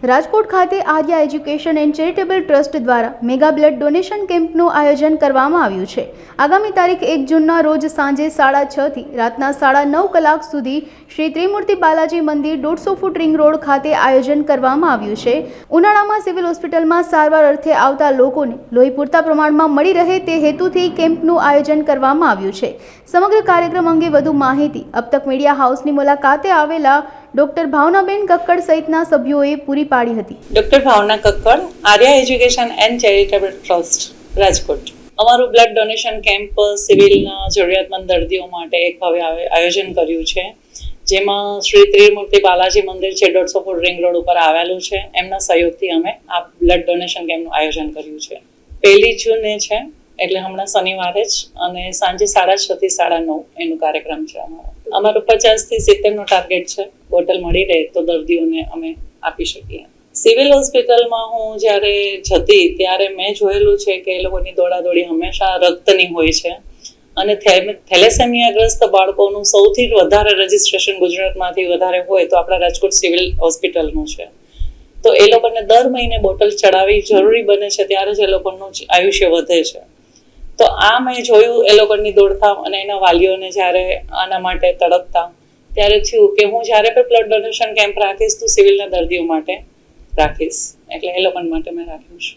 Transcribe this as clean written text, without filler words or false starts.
રાજકોટ ખાતે Arya education and charitable trust દ્વારા mega blood donation કેમ્પનું આયોજન કરવામાં આવ્યું છે। આગામી તારીખ 1 જૂનના રોજ સાંજે 6:30 થી રાતના 9:30 કલાક સુધી શ્રી ત્રિમૂર્તિ બાલાજી મંદિર 150 ફૂટ રિંગ રોડ ખાતે આયોજન કરવામાં આવ્યું છે। ઉનાળામાં સિવિલ હોસ્પિટલમાં સારવાર અર્થે આવતા લોકોને લોહી પૂરતા પ્રમાણમાં મળી રહે તે હેતુથી કેમ્પનું આયોજન કરવામાં આવ્યું છે। સમગ્ર કાર્યક્રમ અંગે વધુ માહિતી અબતક મીડિયા હાઉસની મુલાકાતે આવેલા ડોક્ટર ભાવનાબેન કક્કડ સહિતના સભ્યોએ પૂરી પાડી હતી। Doctor Bhavna Kakkar, Arya education and charitable trust, Rajkot. અમારું બ્લડ ડોનેશન કેમ્પ સિવિલના જરૂરિયાતમંદ દર્દીઓ માટે એક હવે આયોજન કર્યું છે, જેમાં શ્રી ત્રિમૂર્તિ બાલાજી મંદિર છે 150 ફૂટ રિંગ રોડ ઉપર આવેલું છે, એમના સહયોગથી અમે આ બ્લડ ડોનેશન કેમ્પનું આયોજન કર્યું છે। 1 જૂને છે, એટલે હમણાં શનિવારે જ, અને સાંજે 6:30 થી 9:30 એનું કાર્યક્રમ છે। અમારું 50 થી 70 નો ટાર્ગેટ છે। બોટલ મળી રહે તો દર્દીઓને અમે આપી શકીએ। સિવિલ હોસ્પિટલમાં હું જ્યારે જતી ત્યારે મેં જોયેલું છે કે એ લોકોની દોડાદોડી હંમેશા રક્તની હોય છે, અને થેલેસેમિયાગ્રસ્ત બાળકોનું સૌથી વધારે રજિસ્ટ્રેશન ગુજરાતમાંથી વધારે હોય તો આપણા રાજકોટ સિવિલ હોસ્પિટલનું છે। તો એ લોકોને દર મહિને બોટલ ચડાવવી જરૂરી બને છે, ત્યારે જ એ લોકોનું આયુષ્ય વધે છે। તો આ મેં જોયું એ લોકોની દોડધામ, અને એના વાલીઓને જ્યારે આના માટે તડપતા, ત્યારે થયું કે હું જ્યારે પણ બ્લડ ડોનેશન કેમ્પ રાખીશ તો સિવિલના દર્દીઓ માટે રાખીશ, એટલે એ લોકો માટે મેં રાખ્યું છે।